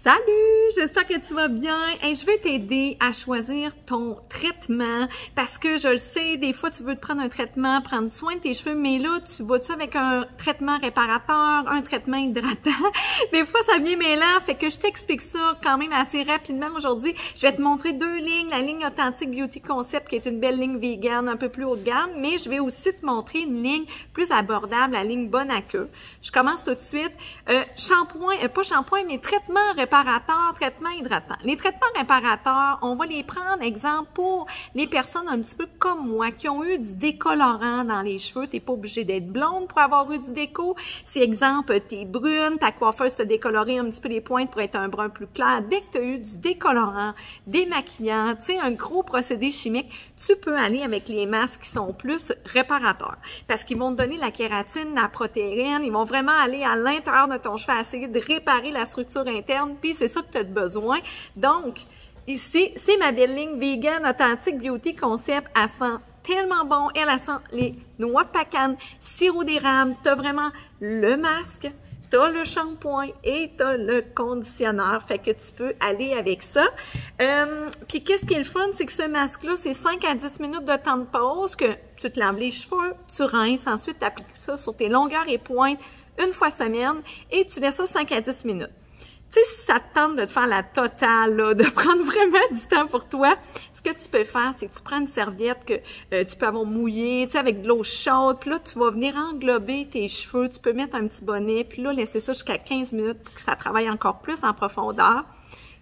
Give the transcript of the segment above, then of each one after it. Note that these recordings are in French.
Salut! J'espère que tu vas bien. Hey, je vais t'aider à choisir ton traitement parce que je le sais, des fois tu veux te prendre un traitement, prendre soin de tes cheveux, mais là, tu vas-tu avec un traitement réparateur, un traitement hydratant? Des fois, ça vient mêlant, fait que je t'explique ça quand même assez rapidement aujourd'hui. Je vais te montrer deux lignes, la ligne Authentic Beauty Concept qui est une belle ligne vegan, un peu plus haut de gamme, mais je vais aussi te montrer une ligne plus abordable, la ligne Bonne à queue. Je commence tout de suite. Pas shampoing, mais traitement réparateur, traitement hydratant. Les traitements réparateurs, on va les prendre, exemple, pour les personnes un petit peu comme moi, qui ont eu du décolorant dans les cheveux. T'es pas obligé d'être blonde pour avoir eu du déco. Si, exemple, t'es brune, ta coiffeuse t'a décoloré un petit peu les pointes pour être un brun plus clair. Dès que t'as eu du décolorant, démaquillant, tu sais, un gros procédé chimique, tu peux aller avec les masques qui sont plus réparateurs. Parce qu'ils vont te donner la kératine, la protéine, ils vont vraiment aller à l'intérieur de ton cheveu, essayer de réparer la structure interne, puis c'est ça que tu as besoin. Donc, ici, c'est ma belle ligne Vegan Authentic Beauty Concept. Elle sent tellement bon. Elle sent les noix de pacane, sirop d'érable. Tu as vraiment le masque, tu as le shampoing et tu as le conditionneur. Fait que tu peux aller avec ça. Puis qu'est-ce qui est le fun, c'est que ce masque-là, c'est 5 à 10 minutes de temps de pause, que tu te laves les cheveux, tu rinces, ensuite tu appliques ça sur tes longueurs et pointes une fois semaine et tu laisses ça 5 à 10 minutes. Tu sais, si ça te tente de te faire la totale, là, de prendre vraiment du temps pour toi, ce que tu peux faire, c'est que tu prends une serviette que tu peux avoir mouillée, tu sais, avec de l'eau chaude, puis là, tu vas venir englober tes cheveux, tu peux mettre un petit bonnet, puis là, laisser ça jusqu'à 15 minutes pour que ça travaille encore plus en profondeur.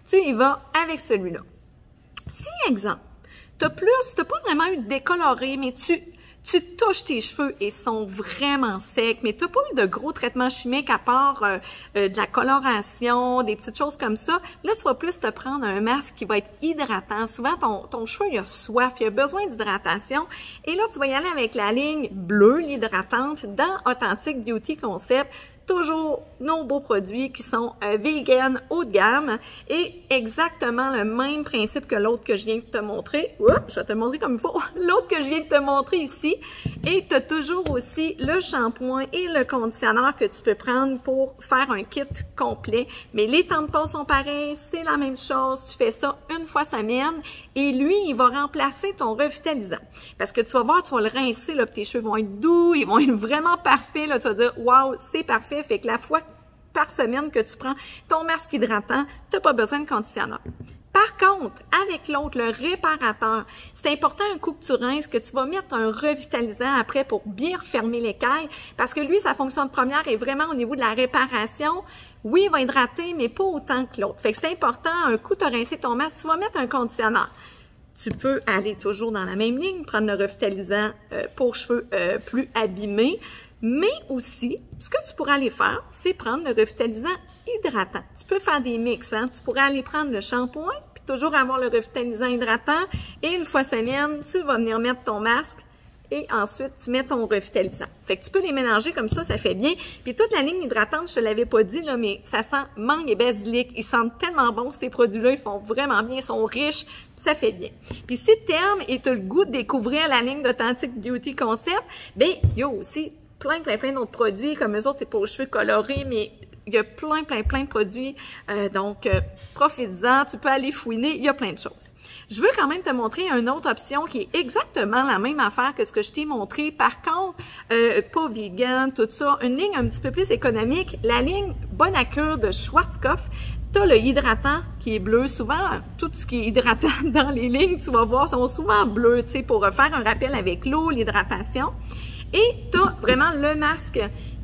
Tu y vas avec celui-là. Si, exemple, t'as pas vraiment eu de décoloré, mais tu touches tes cheveux et ils sont vraiment secs, mais tu n'as pas eu de gros traitements chimiques à part de la coloration, des petites choses comme ça. Là, tu vas plus te prendre un masque qui va être hydratant. Souvent, ton cheveu, il a soif, il a besoin d'hydratation. Et là, tu vas y aller avec la ligne bleue, l'hydratante, dans Authentic Beauty Concept. Toujours nos beaux produits qui sont vegan haut de gamme et exactement le même principe que l'autre que je viens de te montrer. Oups, je vais te le montrer comme il faut. L'autre que je viens de te montrer ici. Et tu as toujours aussi le shampoing et le conditionneur que tu peux prendre pour faire un kit complet. Mais les temps de pause sont pareils, c'est la même chose. Tu fais ça une fois semaine et lui, il va remplacer ton revitalisant. Parce que tu vas voir, tu vas le rincer, là, puis tes cheveux vont être doux, ils vont être vraiment parfaits. Là, tu vas dire, waouh, c'est parfait. Fait que la fois par semaine que tu prends ton masque hydratant, tu n'as pas besoin de conditionneur. Par contre, avec l'autre, le réparateur, c'est important un coup que tu rinces, que tu vas mettre un revitalisant après pour bien refermer l'écaille, parce que lui, sa fonction première est vraiment au niveau de la réparation. Oui, il va hydrater, mais pas autant que l'autre. Fait que c'est important, un coup tu as rincé ton masque, tu vas mettre un conditionneur. Tu peux aller toujours dans la même ligne, prendre le revitalisant pour cheveux plus abîmés. Mais aussi, ce que tu pourrais aller faire, c'est prendre le revitalisant hydratant. Tu peux faire des mix, hein? Tu pourrais aller prendre le shampoing, puis toujours avoir le revitalisant hydratant. Et une fois semaine, tu vas venir mettre ton masque et ensuite, tu mets ton revitalisant. Fait que tu peux les mélanger comme ça fait bien. Puis toute la ligne hydratante, je te l'avais pas dit, là, mais ça sent mangue et basilic. Ils sentent tellement bon, ces produits-là. Ils font vraiment bien, ils sont riches, puis ça fait bien. Puis si tu aimes et tu as le goût de découvrir la ligne d'Authentic Beauty Concept, bien, il y a aussi plein d'autres produits, comme eux autres, c'est pour les cheveux colorés, mais il y a plein de produits, donc profites-en, tu peux aller fouiner, il y a plein de choses. Je veux quand même te montrer une autre option qui est exactement la même affaire que ce que je t'ai montré, par contre, pas vegan, tout ça, une ligne un petit peu plus économique, la ligne Bonne à queue de Schwarzkopf. Tu as le hydratant qui est bleu. Souvent, tout ce qui est hydratant dans les lignes, tu vas voir, sont souvent bleus, tu sais, pour faire un rappel avec l'eau, l'hydratation. Et tu as vraiment le masque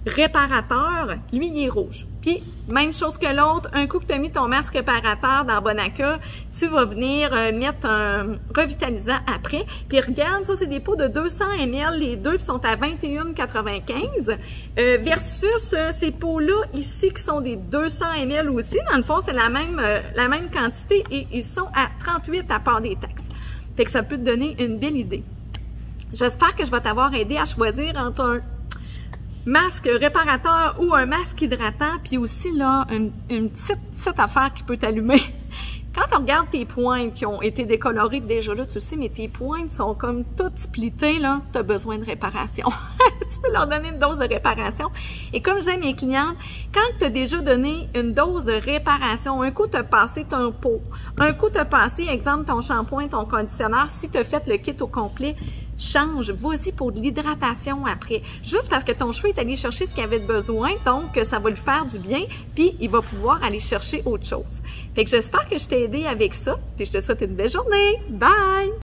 réparateur, lui, il est rouge. Puis, même chose que l'autre, un coup que tu as mis ton masque réparateur dans Bonne à queue, tu vas venir mettre un revitalisant après. Puis regarde, ça, c'est des pots de 200 ml, les deux, puis sont à 21,95 versus ces pots-là ici qui sont des 200 ml aussi. Dans le fond, c'est la même quantité et ils sont à 38 à part des taxes. Fait que ça peut te donner une belle idée. J'espère que je vais t'avoir aidé à choisir entre un masque réparateur ou un masque hydratant, puis aussi là, une petite affaire qui peut t'allumer Quand tu regardes tes pointes qui ont été décolorées déjà là, tu sais, mais tes pointes sont comme toutes splittées, là, tu as besoin de réparation. Tu peux leur donner une dose de réparation. Et comme j'aime mes clientes, quand tu as déjà donné une dose de réparation, un coup tu as passé ton pot, un coup tu as passé, exemple, ton shampoing, ton conditionneur, si tu as fait le kit au complet, change, vas-y pour de l'hydratation après. Juste parce que ton cheveu est allé chercher ce qu'il avait besoin, donc ça va lui faire du bien, puis il va pouvoir aller chercher autre chose. Fait que j'espère que je t'ai aidé avec ça, puis je te souhaite une belle journée. Bye!